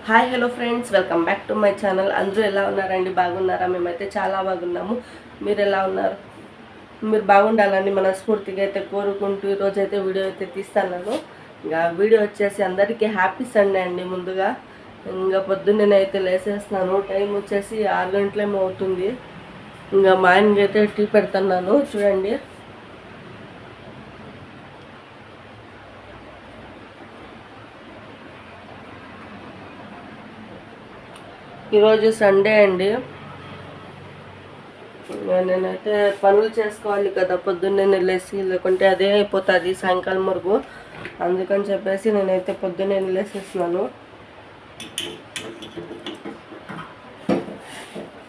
Hi hello friends, welcome back to my channel. అందరూ ఎలా ఉన్నారండి? బాగున్నారా? మేమైతే చాలా బాగున్నాము. మీరు ఎలా ఉన్నారు? మీరు బాగుండాలని మనస్ఫూర్తిగా అయితే కోరుకుంటూ ఈరోజైతే వీడియో అయితే తీస్తాను. ఇంకా వీడియో వచ్చేసి అందరికీ హ్యాపీ సండే అండి. ముందుగా ఇంకా పొద్దున్నేనైతే లేసేస్తున్నాను. టైం వచ్చేసి 6 గంటలేమో అవుతుంది. ఇంకా మా ఆయనకైతే టీ పెడుతున్నాను. చూడండి, ఈరోజు సండే అండి. నేనైతే పనులు చేసుకోవాలి కదా పొద్దున్నే లేసి, లేకుంటే అదే అయిపోతుంది సాయంకాలం వరకు. అందుకని చెప్పేసి నేనైతే పొద్దున్నే లేసేస్తున్నాను.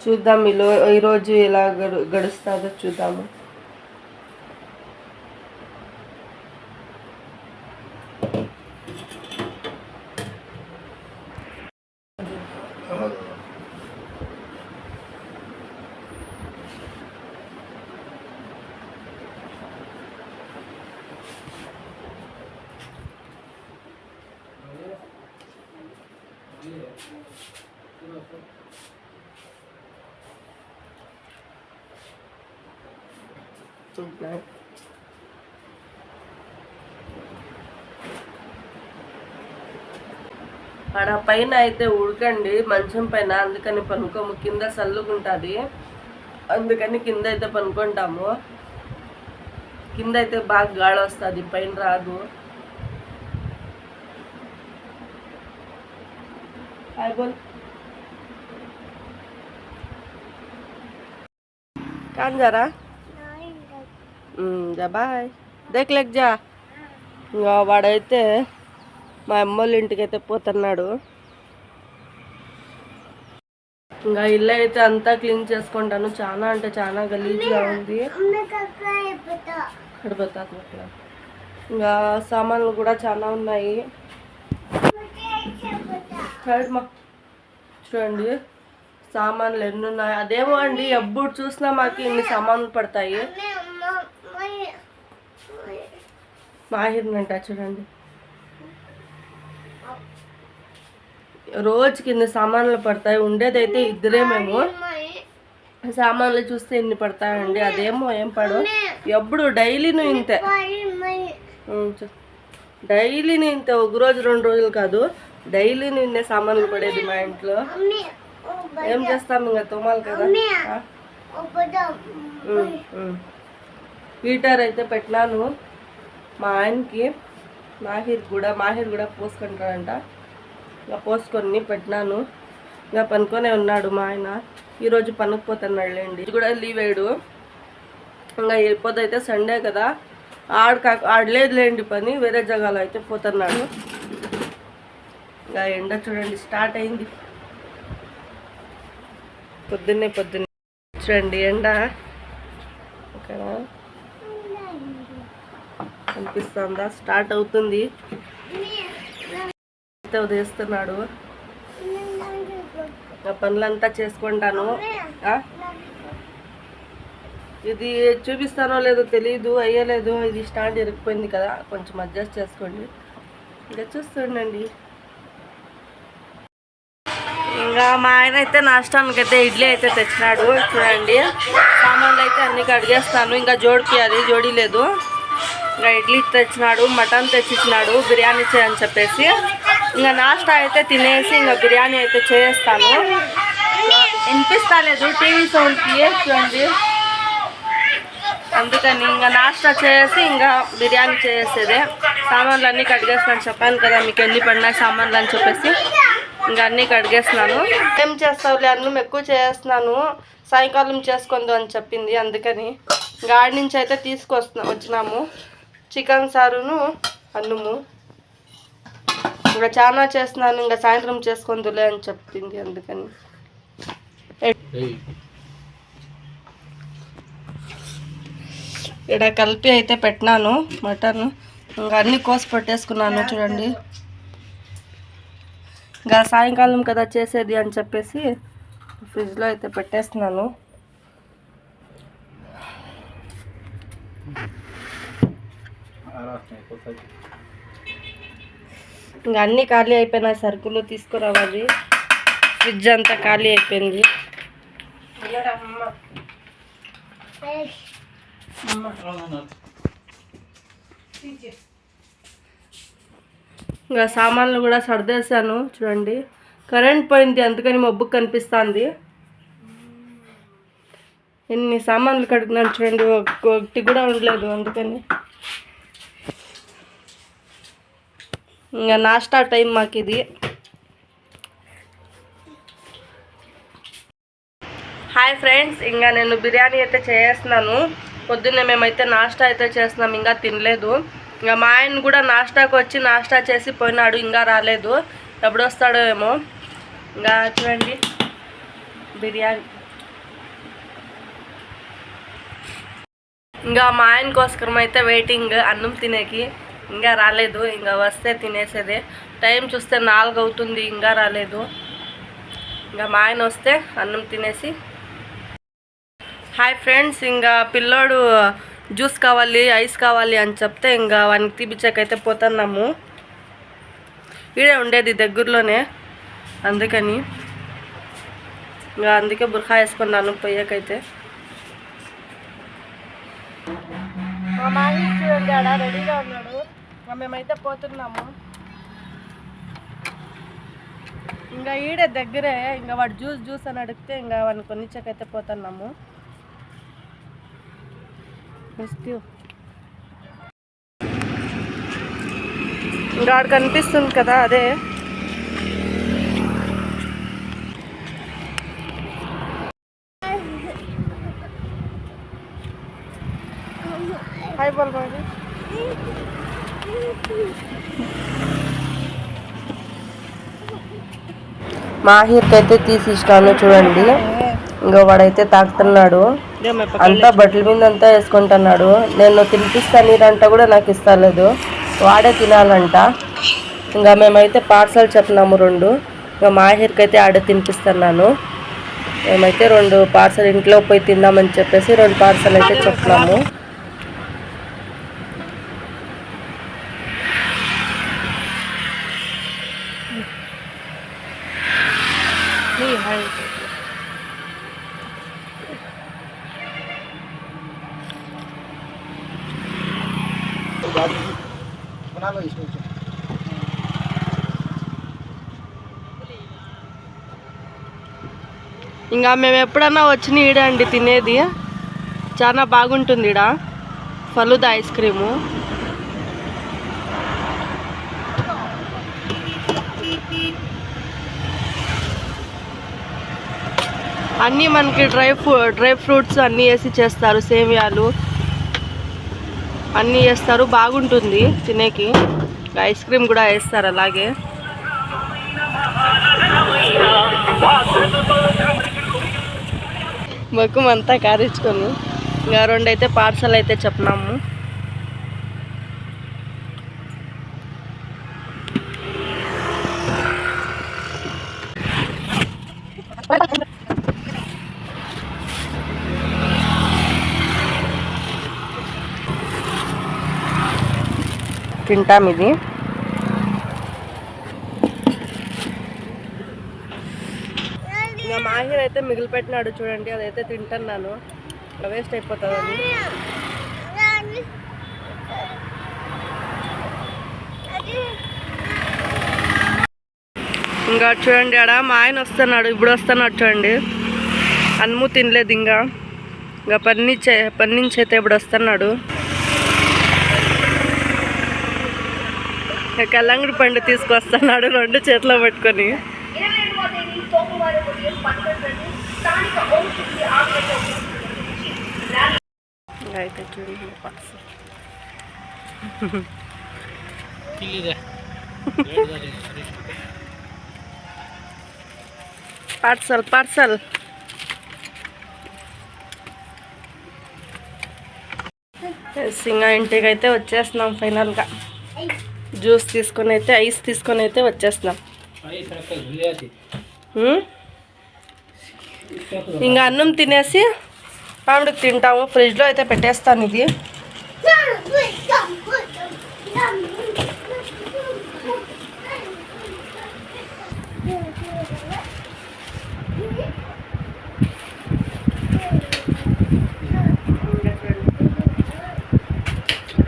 చూద్దాం ఈరోజు ఎలా గడుస్తుందో చూద్దాము. ఆడ పైన అయితే ఉడకండి మంచం పైన, అందుకని పనుకోము. కింద చల్లుకుంటుంది, అందుకని కింద అయితే పనుకుంటాము. కింద అయితే బాగా గాలి వస్తుంది, పైన రాదు. కాన్ జరా జా బాయ్ దేక్ లెక్ జా. ఇంకా వాడైతే మా అమ్మోళ్ళ ఇంటికి అయితే పోతున్నాడు. ఇంకా ఇల్లు అయితే అంతా క్లీన్ చేసుకుంటాను. చాలా అంటే చాలా గలీజ్గా ఉంది. ఇంకా సామాన్లు కూడా చాలా ఉన్నాయి. చూడండి సామాన్లు ఎన్ని ఉన్నాయి. అదేమో అండి, ఎప్పుడు చూసినా మాకు ఇన్ని సామాన్లు పడతాయి. మాహిర్నంట చూడండి, రోజుకి ఇన్ని సామాన్లు పడతాయి. ఉండేదైతే ఇద్దరే మేము. సామాన్లు చూస్తే ఇన్ని పడతాయండి. అదేమో ఏం పడవు. ఎప్పుడు డైలీను ఇంతే, డైలీని ఇంతే. ఒక రోజు 2 రోజులు కాదు, డైలీని ఇన్నే సామాన్లు పడేది మా ఇంట్లో. ఏం చేస్తాం, ఇంకా తోమాలి కదా. హీటర్ అయితే పెట్టినాను మా ఆయనకి. మాహిర్ కూడా పోసుకుంటాడంట. ఇంకా పోసుకొని పెట్టినాను. ఇంకా పనుకొనే ఉన్నాడు మా ఆయన. ఈరోజు పనుకుపోతున్నాడు లేండి. ఇది కూడా లీవ్ వేయడు. ఇంకా వెళ్ళిపోతే సండే కదా, ఆడలేదులేండి పని, వేరే జగాలో అయితే పోతున్నాడు. ఇంకా ఎండ చూడండి స్టార్ట్ అయింది. పొద్దున్నే చూడండి ఎండ ఇక్కడ కనిపిస్తుందా, స్టార్ట్ అవుతుంది. ఉదయిస్తున్నాడు. పనులంతా చేసుకుంటాను. ఇది చూపిస్తానో లేదో తెలీదు, అయ్యలేదు. ఇది స్టాండ్ ఇరిగిపోయింది కదా, కొంచెం అడ్జస్ట్ చేసుకోండి. ఇంకా చూస్తుండండి. ఇంకా మా ఆయన అయితే నాష్టానికి అయితే ఇడ్లీ అయితే తెచ్చినాడు. చూడండి సామాన్లు అయితే అన్ని కడిగేస్తాను. ఇంకా జోడిపియాలి, జోడి లేదు. ఇంకా ఇడ్లీ తెచ్చినాడు, మటన్ తెచ్చిచ్చినాడు బిర్యానీ చేయని చెప్పేసి. ఇంకా నాష్టా అయితే తినేసి ఇంకా బిర్యానీ అయితే చేస్తాను. వినిపిస్తలేదు టీవీ సౌండ్కి, చూడండి. అందుకని ఇంకా నాష్టా చేసి ఇంకా బిర్యానీ చేసేదే. సామాన్లు అన్నీ కడిగేస్తాను. చెప్పాను కదా మీకు ఎన్ని పడినాయి సామాన్లు అని చెప్పేసి. ఇంకా అన్నీ కడిగేస్తున్నాను. ఏం చేస్తావులే, అన్నం ఎక్కువ చేస్తున్నాను, సాయంకాలం చేసుకుందు అని చెప్పింది. అందుకని గాడి నుంచి అయితే వచ్చినాము చికెన్ సారును అన్నము. ఇంకా చాలా చేస్తున్నాను, ఇంకా సాయంత్రం చేసుకుందులే అని చెప్పింది. అందుకని ఇక్కడ కలిపి అయితే పెట్టినాను మటన్. ఇంకా అన్నీ కోసి పెట్టేసుకున్నాను. చూడండి ఇంకా సాయంకాలం కదా చేసేది అని చెప్పేసి ఫ్రిడ్జ్లో అయితే పెట్టేస్తున్నాను. ఇంకా అన్నీ ఖాళీ అయిపోయినాయి, సరుకులు తీసుకురావాలి. ఫ్రిడ్జ్ అంతా ఖాళీ అయిపోయింది. ఇంకా సామాన్లు కూడా సర్దేశాను చూడండి. కరెంట్ పోయింది, అందుకని మబ్బు కనిపిస్తుంది. ఎన్ని సామాన్లు కడుగుతున్నాను చూడండి, ఒకటి కూడా ఉండలేదు. అందుకని ఇంకా నాస్టా టైం మాకు ఇది. హాయ్ ఫ్రెండ్స్, ఇంకా నేను బిర్యానీ అయితే చేస్తున్నాను. పొద్దున్నే మేమైతే నాస్టా అయితే చేస్తున్నాం, ఇంకా తినలేదు. ఇంకా మా ఆయన కూడా నాస్టాకు వచ్చి నాస్టా చేసి పోయినాడు, ఇంకా రాలేదు. ఎప్పుడు వస్తాడో ఏమో. ఇంకా చూడండి బిర్యానీ. ఇంకా మా ఆయన కోసరం అయితే వెయిటింగ్ అన్నం తినేకి. ఇంకా రాలేదు, ఇంకా వస్తే తినేసేదే. టైం చూస్తే 4 అవుతుంది, ఇంకా రాలేదు. ఇంకా మా ఆయన వస్తే అన్నం తినేసి. హాయ్ ఫ్రెండ్స్, ఇంకా పిల్లోడు జ్యూస్ కావాలి, ఐస్ కావాలి అని చెప్తే ఇంకా వానికి తీపిచ్చాకైతే పోతున్నాము. ఈడే ఉండేది దగ్గరలోనే, అందుకని ఇంకా అందుకే బుర్ఖా వేసుకున్నాను పోయాకైతే. మా మామ చూడండి ఆడ రెడీగా ఉన్నాడు. మేమైతే పోతున్నాము. ఇంకా ఈడే దగ్గరే. ఇంకా వాడు జ్యూస్ అని అడిగితే ఇంకా వాడిని కొనిచ్చాకైతే పోతున్నాము. ఇంకా ఆడ కనిపిస్తుంది కదా, అదే. హాయ్ బోల్ బాబు. మాహిర్కి అయితే తీసి ఇష్టాను చూడండి. ఇంకా వాడైతే తాకుతున్నాడు. అంతా బట్టల మీద అంతా వేసుకుంటున్నాడు. నేను తినిపిస్తాను నీరంట కూడా నాకు ఇస్తలేదు, వాడే తినాలంట. ఇంకా మేమైతే పార్సల్ చెప్పినాము 2. ఇంకా మాహిర్కి అయితే ఆడే తినిపిస్తున్నాను. మేమైతే 2 పార్సల్ ఇంట్లో పోయి తిందామని చెప్పేసి 2 పార్సల్ అయితే చెప్పినాము. ఇంకా మేము ఎప్పుడన్నా వచ్చిన ఈడ అండి తినేది. చాలా బాగుంటుంది ఈడ ఫలూదా ఐస్ క్రీము. అన్నీ మనకి డ్రై ఫ్రూట్స్ అన్నీ వేసి చేస్తారు. సేమియాలు అన్నీ వేస్తారు, బాగుంటుంది తినేకి. ఐస్ క్రీమ్ కూడా వేస్తారు అలాగే. మొక్కం అంతా కారించుకొని ఇంకా 2 అయితే పార్సల్ అయితే చెప్పినాము. తింటాం ఇది. ఇంకా మాహిర్ అయితే మిగిలిపెట్టినాడు చూడండి, అదైతే తింటున్నాను. వేస్ట్ అయిపోతుంది అది. ఇంకా చూడండి ఆడ మా ఆయన వస్తున్నాడు, ఇప్పుడు వస్తున్నాడు చూడండి. అన్నము తినలేదు ఇంకా పని నుంచి అయితే ఇప్పుడు వస్తున్నాడు. కల్లంగడి పండు తీసుకొస్తున్నాడు 2 చేతిలో పట్టుకొని. అయితే చూడండి పార్సల్ ఇంకా ఇంటికి అయితే వచ్చేస్తున్నాం ఫైనల్గా. జ్యూస్ తీసుకొని అయితే ఐస్ తీసుకొని అయితే వచ్చేస్తున్నాం. ఇంకా అన్నం తినేసి ఆవిడకి తింటాము. ఫ్రిడ్జ్లో అయితే పెట్టేస్తాను ఇది.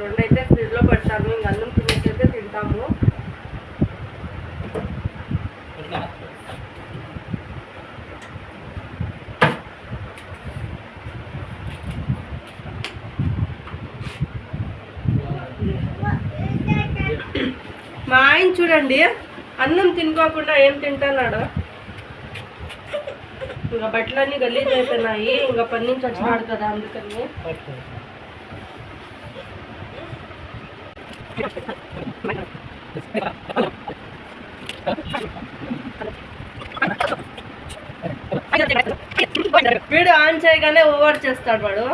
రెండైతే ఫ్రిడ్జ్లో పెడతాను, ఇంక అన్నం తినేసి అయితే తింటాము. మా ఆయన చూడండి అన్నం తినుకోకుండా ఏం తింటున్నాడు. ఇంకా బట్టలన్నీ గలీజ్ అయిపోయినాయి, ఇంకా పని నుంచి వచ్చినాడు కదా అందుకని. వీడు ఆన్ చేయగానే ఓవర్ చేస్తాడు వాడు.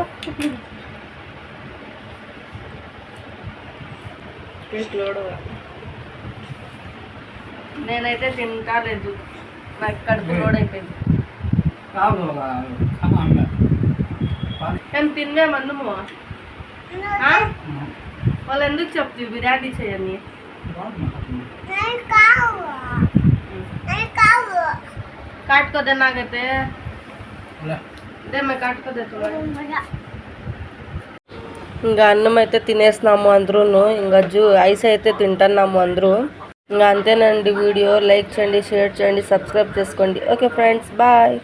నేనైతే తింటా లేదు, నాకు కడుపు లోడ్ అయిపోయింది. ఏం తిన్నామన్నము వాళ్ళు ఎందుకు చెప్తావు బిర్యానీ చేయని? కాటుకోదే నాకైతే కాటుకోదే. ఇంకా అన్నం అయితే తినేసినాము అందరూ, ఇంకా ఐస్ అయితే తింటున్నాము అందరూ. ఇంకా అంతేనండి వీడియో. లైక్ చేయండి, షేర్ చేయండి, సబ్స్క్రైబ్ చేసుకోండి. Okay friends, bye.